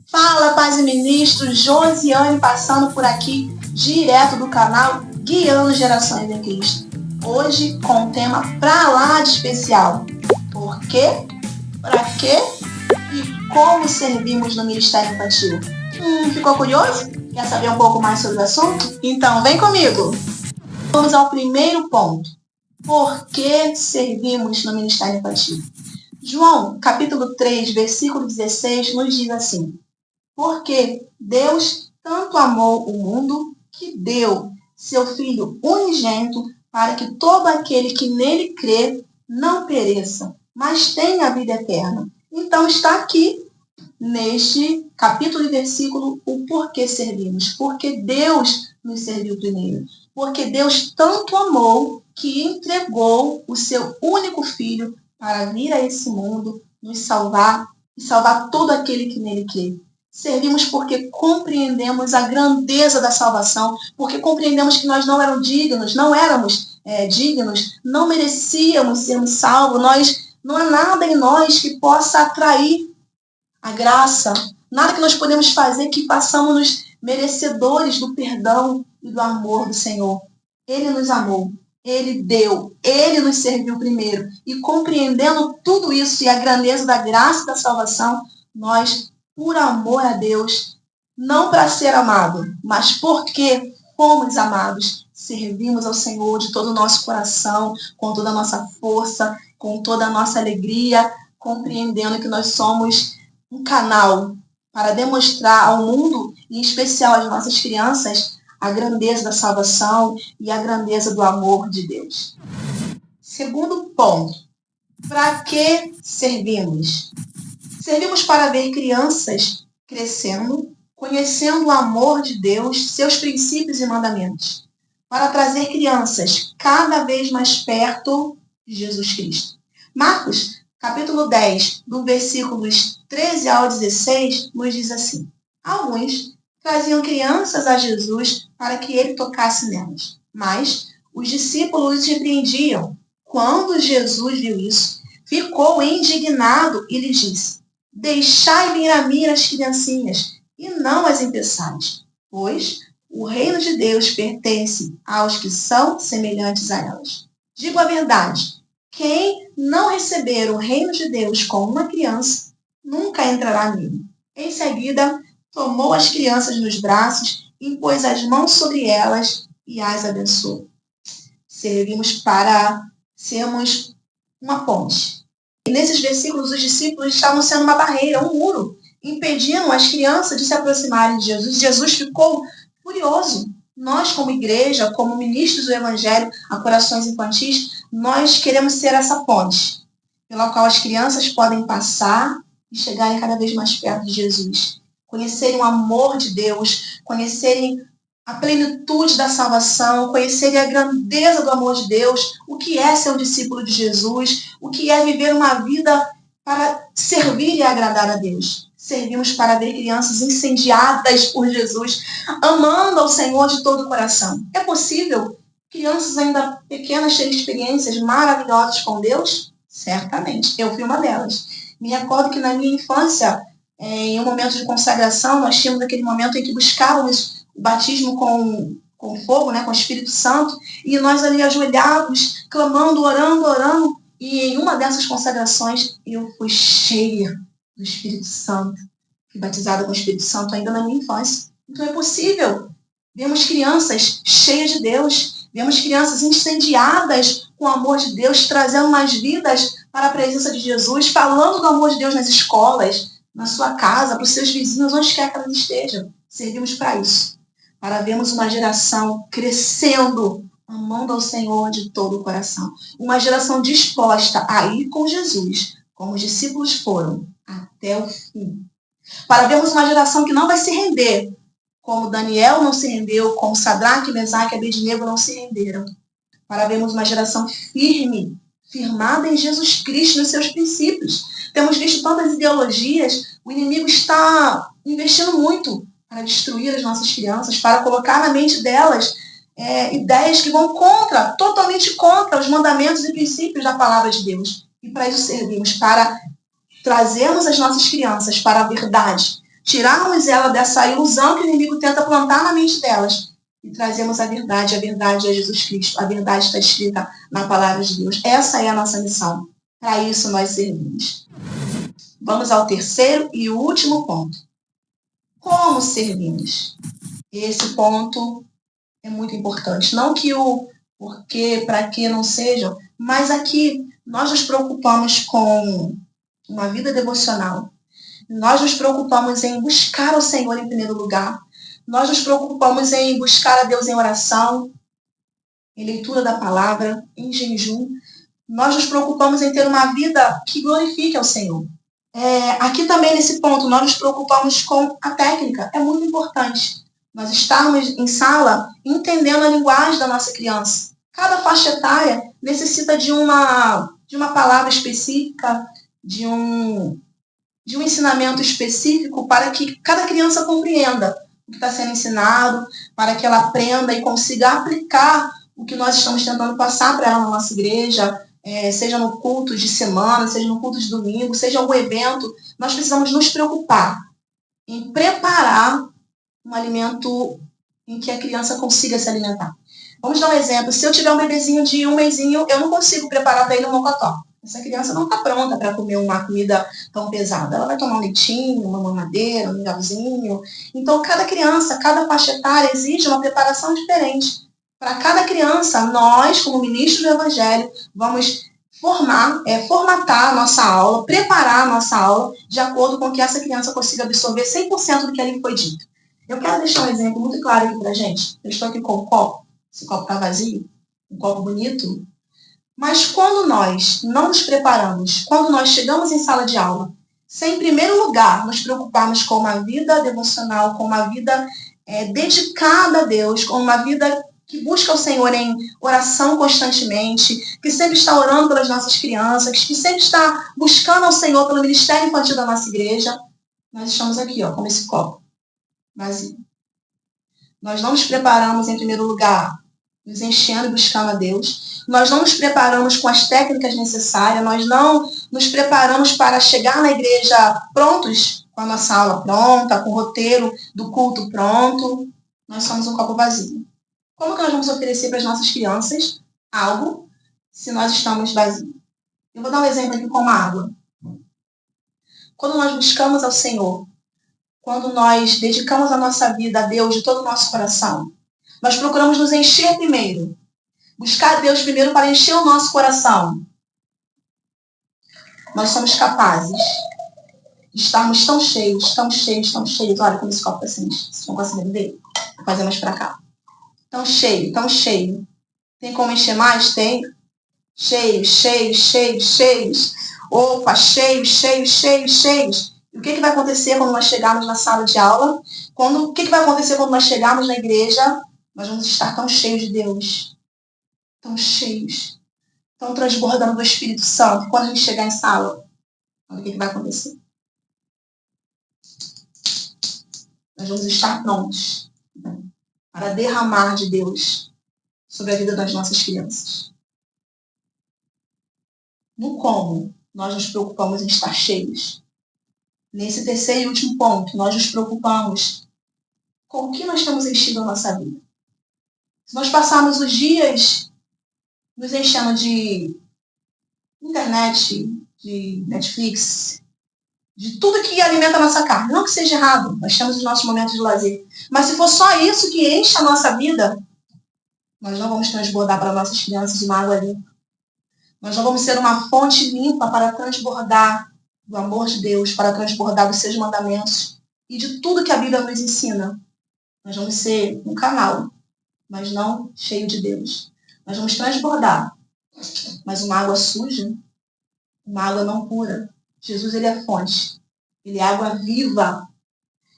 Fala, paz e ministro, Josiane passando por aqui, direto do canal Guiando Gerações em Cristo. Hoje com um tema pra lá de especial. Por quê? Pra quê? E como servimos no Ministério Infantil? Ficou curioso? Quer saber um pouco mais sobre o assunto? Então vem comigo! Vamos ao primeiro ponto. Por que servimos no Ministério Infantil? João, capítulo 3, versículo 16, nos diz assim: porque Deus tanto amou o mundo que deu seu Filho unigênito para que todo aquele que nele crê não pereça, mas tenha a vida eterna. Então está aqui, neste capítulo e versículo, o porquê servimos. Porque Deus nos serviu primeiro. Porque Deus tanto amou que entregou o seu único Filho para vir a esse mundo, nos salvar e salvar todo aquele que nele crê. Servimos porque compreendemos a grandeza da salvação, porque compreendemos que nós não éramos dignos, não merecíamos sermos salvos, não há nada em nós que possa atrair a graça, nada que nós podemos fazer que façamos-nos merecedores do perdão e do amor do Senhor. Ele nos amou, Ele deu, Ele nos serviu primeiro. E compreendendo tudo isso e a grandeza da graça e da salvação, nós, por amor a Deus, não para ser amado, mas porque fomos amados, servimos ao Senhor de todo o nosso coração, com toda a nossa força, com toda a nossa alegria, compreendendo que nós somos um canal para demonstrar ao mundo, em especial às nossas crianças, a grandeza da salvação e a grandeza do amor de Deus. Segundo ponto, para que servimos? Servimos para ver crianças crescendo, conhecendo o amor de Deus, seus princípios e mandamentos, para trazer crianças cada vez mais perto de Jesus Cristo. Marcos, capítulo 10, do versículos 13 ao 16, nos diz assim: alguns traziam crianças a Jesus para que ele tocasse nelas, mas os discípulos os repreendiam. Quando Jesus viu isso, ficou indignado e lhes disse: deixai vir a mim as criancinhas, e não as impeçais, pois o reino de Deus pertence aos que são semelhantes a elas. Digo a verdade, quem não receber o reino de Deus como uma criança, nunca entrará nele. Em seguida, tomou as crianças nos braços, impôs as mãos sobre elas e as abençoou. Servimos para sermos uma ponte. E nesses versículos, os discípulos estavam sendo uma barreira, um muro, impedindo as crianças de se aproximarem de Jesus. Jesus ficou furioso. Nós, como igreja, como ministros do Evangelho a corações infantis, nós queremos ser essa ponte, pela qual as crianças podem passar e chegarem cada vez mais perto de Jesus. Conhecerem o amor de Deus, conhecerem a plenitude da salvação, conhecerem a grandeza do amor de Deus, o que é ser um discípulo de Jesus, o que é viver uma vida para servir e agradar a Deus. Servimos para ver crianças incendiadas por Jesus, amando ao Senhor de todo o coração. É possível crianças ainda pequenas terem experiências maravilhosas com Deus? Certamente. Eu fui uma delas. Me recordo que na minha infância, em um momento de consagração, nós tínhamos aquele momento em que buscávamos o batismo com fogo, né, com o Espírito Santo, e nós ali ajoelhados, clamando, orando, e em uma dessas consagrações eu fui cheia do Espírito Santo, fui batizada com o Espírito Santo ainda na minha infância. Então é possível. Vemos crianças cheias de Deus, vemos crianças incendiadas com o amor de Deus, trazendo mais vidas para a presença de Jesus, falando do amor de Deus nas escolas, na sua casa, para os seus vizinhos, onde quer que elas estejam. Servimos para isso, para vermos uma geração crescendo, amando ao Senhor de todo o coração. Uma geração disposta a ir com Jesus, como os discípulos foram, até o fim. Para vermos uma geração que não vai se render, como Daniel não se rendeu, como Sadraque, Mesaque e Abednego não se renderam. Para vermos uma geração firme, firmada em Jesus Cristo, nos seus princípios. Temos visto tantas ideologias, o inimigo está investindo muito para destruir as nossas crianças, para colocar na mente delas ideias que vão totalmente contra os mandamentos e princípios da palavra de Deus. E para isso servimos, para trazermos as nossas crianças para a verdade, tirarmos ela dessa ilusão que o inimigo tenta plantar na mente delas e trazemos a verdade é Jesus Cristo. A verdade está escrita na palavra de Deus. Essa é a nossa missão. Para isso nós servimos. Vamos ao terceiro e último ponto. Como servimos? Esse ponto é muito importante. Não que o porquê, para que não sejam, mas aqui nós nos preocupamos com uma vida devocional. Nós nos preocupamos em buscar o Senhor em primeiro lugar. Nós nos preocupamos em buscar a Deus em oração, em leitura da palavra, em jejum. Nós nos preocupamos em ter uma vida que glorifique ao Senhor. Aqui também nesse ponto, nós nos preocupamos com a técnica. É muito importante nós estarmos em sala entendendo a linguagem da nossa criança. Cada faixa etária necessita de uma palavra específica, de um ensinamento específico para que cada criança compreenda o que está sendo ensinado, para que ela aprenda e consiga aplicar o que nós estamos tentando passar para ela na nossa igreja, seja no culto de semana, seja no culto de domingo, seja algum evento. Nós precisamos nos preocupar em preparar um alimento em que a criança consiga se alimentar. Vamos dar um exemplo. Se eu tiver um bebezinho de 1 mêsinho, eu não consigo preparar para ele um mocotó. Essa criança não está pronta para comer uma comida tão pesada. Ela vai tomar um leitinho, uma mamadeira, um mingauzinho. Então, cada criança, cada faixa etária exige uma preparação diferente. Para cada criança, nós, como ministros do Evangelho, vamos formatar a nossa aula, preparar a nossa aula de acordo com que essa criança consiga absorver 100% do que ali foi dito. Eu quero deixar um exemplo muito claro aqui para a gente. Eu estou aqui com um copo. Esse copo está vazio, um copo bonito. Mas quando nós não nos preparamos, quando nós chegamos em sala de aula, sem, em primeiro lugar, nos preocuparmos com uma vida devocional, com uma vida dedicada a Deus, com uma vida que busca o Senhor em oração constantemente, que sempre está orando pelas nossas crianças, que sempre está buscando ao Senhor pelo ministério infantil da nossa igreja, nós estamos aqui, ó, com esse copo vazio. Nós não nos preparamos, em primeiro lugar, nos enchendo e buscando a Deus. Nós não nos preparamos com as técnicas necessárias, nós não nos preparamos para chegar na igreja prontos, com a nossa aula pronta, com o roteiro do culto pronto. Nós somos um copo vazio. Como que nós vamos oferecer para as nossas crianças algo se nós estamos vazios? Eu vou dar um exemplo aqui com a água. Quando nós buscamos ao Senhor, quando nós dedicamos a nossa vida a Deus de todo o nosso coração, nós procuramos nos encher primeiro. Buscar a Deus primeiro para encher o nosso coração. Nós somos capazes de estarmos tão cheios, tão cheios, tão cheios. Olha como esse copo está assim. Vocês não conseguem ver? Vou fazer mais para cá. Tão cheio, tão cheio. Tem como encher mais? Tem. Cheios, cheios, cheios, cheios. Opa, cheios, cheios, cheios, cheios. E o que vai acontecer quando nós chegarmos na sala de aula? O que vai acontecer quando nós chegarmos na igreja? Nós vamos estar tão cheios de Deus. Tão cheios. Tão transbordando do Espírito Santo. Quando a gente chegar em sala, olha o que vai acontecer. Nós vamos estar prontos para derramar de Deus sobre a vida das nossas crianças. No como, nós nos preocupamos em estar cheios. Nesse terceiro e último ponto, nós nos preocupamos com o que nós temos enchido a nossa vida. Se nós passarmos os dias nos enchendo de internet, de Netflix, de tudo que alimenta a nossa carne. Não que seja errado, nós temos os nossos momentos de lazer. Mas se for só isso que enche a nossa vida, nós não vamos transbordar para nossas crianças uma água limpa. Nós não vamos ser uma fonte limpa para transbordar do amor de Deus, para transbordar dos seus mandamentos e de tudo que a Bíblia nos ensina. Nós vamos ser um canal, mas não cheio de Deus. Nós vamos transbordar, mas uma água suja, uma água não pura. Jesus, ele é fonte. Ele é água viva.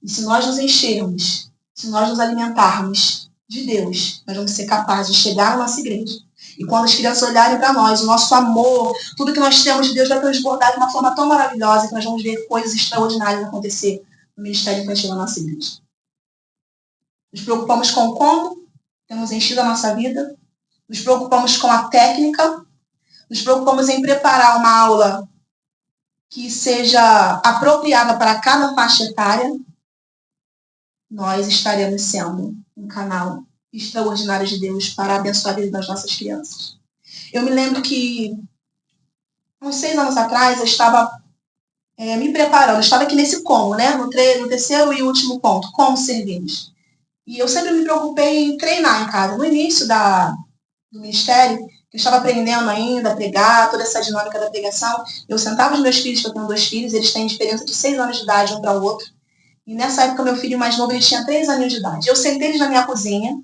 E se nós nos enchermos, se nós nos alimentarmos de Deus, nós vamos ser capazes de chegar à nossa igreja. E quando as crianças olharem para nós, o nosso amor, tudo que nós temos de Deus vai transbordar de uma forma tão maravilhosa que nós vamos ver coisas extraordinárias acontecer no ministério infantil da nossa igreja. Nos preocupamos com como temos enchido a nossa vida, nos preocupamos com a técnica, nos preocupamos em preparar uma aula que seja apropriada para cada faixa etária, nós estaremos sendo um canal extraordinário de Deus para abençoar a vida das nossas crianças. Eu me lembro que, uns 6 anos atrás, eu estava me preparando, eu estava aqui nesse como, né? No terceiro e último ponto, como servimos. E eu sempre me preocupei em treinar em casa. No início do ministério, eu estava aprendendo ainda a pregar, toda essa dinâmica da pregação. Eu sentava os meus filhos, que eu tenho 2 filhos, eles têm diferença de 6 anos de idade um para o outro. E nessa época, meu filho mais novo, ele tinha 3 aninhos de idade. Eu sentei eles na minha cozinha,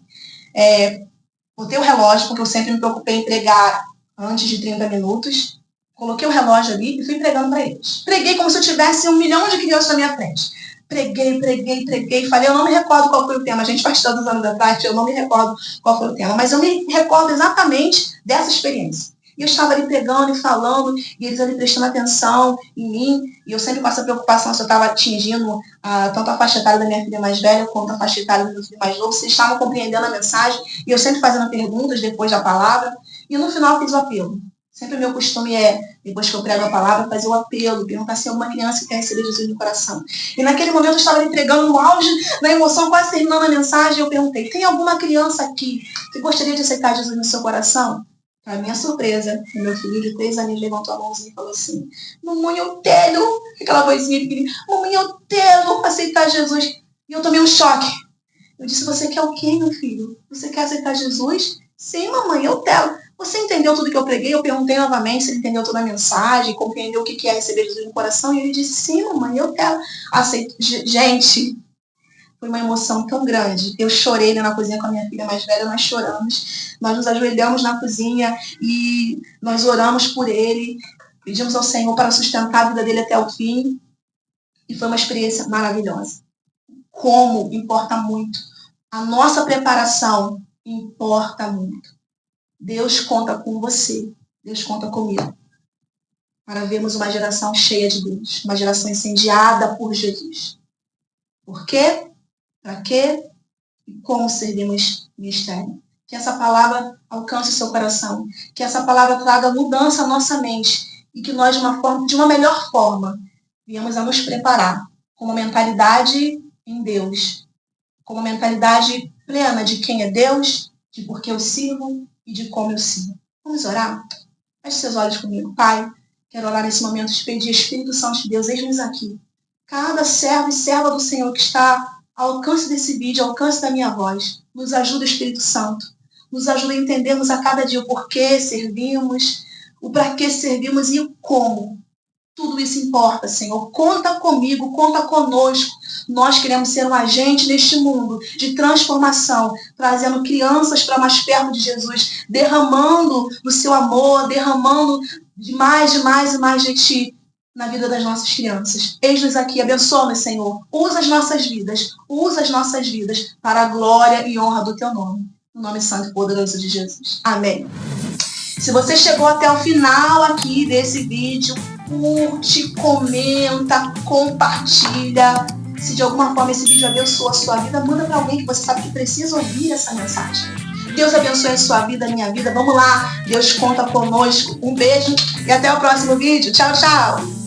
botei o relógio, porque eu sempre me preocupei em pregar antes de 30 minutos. Coloquei o relógio ali e fui pregando para eles. Preguei como se eu tivesse 1 milhão de crianças na minha frente. Preguei. Falei, eu não me recordo qual foi o tema. A gente faz tantos anos atrás, eu não me recordo qual foi o tema. Mas eu me recordo exatamente dessa experiência. E eu estava ali pregando e falando, e eles ali prestando atenção em mim. E eu sempre com essa preocupação se eu estava atingindo tanto a faixa etária da minha filha mais velha, quanto a faixa etária do meu filho mais novo. Se eles estavam compreendendo a mensagem. E eu sempre fazendo perguntas depois da palavra. E no final eu fiz o apelo. Sempre o meu costume depois que eu prego a palavra, fazer o apelo, perguntar se alguma criança quer receber Jesus no coração. E naquele momento eu estava ali pregando no auge, na emoção, quase terminando a mensagem, eu perguntei, tem alguma criança aqui que gostaria de aceitar Jesus no seu coração? Para minha surpresa, o meu filho de 3 anos levantou a mãozinha e falou assim, mamãe, eu quero, aquela vozinha pequenininha, mamãe, eu quero aceitar Jesus. E eu tomei um choque. Eu disse, você quer o quê, meu filho? Você quer aceitar Jesus? Sim, mamãe, eu quero. Você entendeu tudo que eu preguei? Eu perguntei novamente se ele entendeu toda a mensagem, compreendeu o que é receber Jesus no coração, e ele disse, sim, mamãe, eu quero. Aceito. Gente, foi uma emoção tão grande. Eu chorei na cozinha com a minha filha mais velha, nós choramos. Nós nos ajoelhamos na cozinha e nós oramos por ele, pedimos ao Senhor para sustentar a vida dele até o fim. E foi uma experiência maravilhosa. Como importa muito. A nossa preparação importa muito. Deus conta com você, Deus conta comigo, para vermos uma geração cheia de Deus, uma geração incendiada por Jesus. Por quê? Para quê? E como servimos ministério. Que essa palavra alcance o seu coração, que essa palavra traga mudança à nossa mente e que nós, de uma melhor forma, viemos a nos preparar com uma mentalidade em Deus, com uma mentalidade plena de quem é Deus, de por que eu sirvo e de como eu sirvo. Vamos orar? Feche seus olhos comigo. Pai, quero orar nesse momento e pedir, Espírito Santo de Deus, eis-nos aqui. Cada servo e serva do Senhor que está ao alcance desse vídeo, ao alcance da minha voz, nos ajuda, Espírito Santo. Nos ajuda a entendermos a cada dia o porquê servimos, o para que servimos e o como. Tudo isso importa, Senhor. Conta comigo, conta conosco. Nós queremos ser um agente neste mundo de transformação, trazendo crianças para mais perto de Jesus, derramando do seu amor, derramando de mais e mais de Ti na vida das nossas crianças. Eis-nos aqui, abençoa-nos, Senhor. Usa as nossas vidas para a glória e honra do Teu nome. No nome santo e poderoso de Jesus. Amém. Se você chegou até o final aqui desse vídeo, curte, comenta, compartilha. Se de alguma forma esse vídeo abençoou a sua vida, manda para alguém que você sabe que precisa ouvir essa mensagem. Deus abençoe a sua vida, a minha vida. Vamos lá, Deus conta conosco. Um beijo e até o próximo vídeo. Tchau, tchau.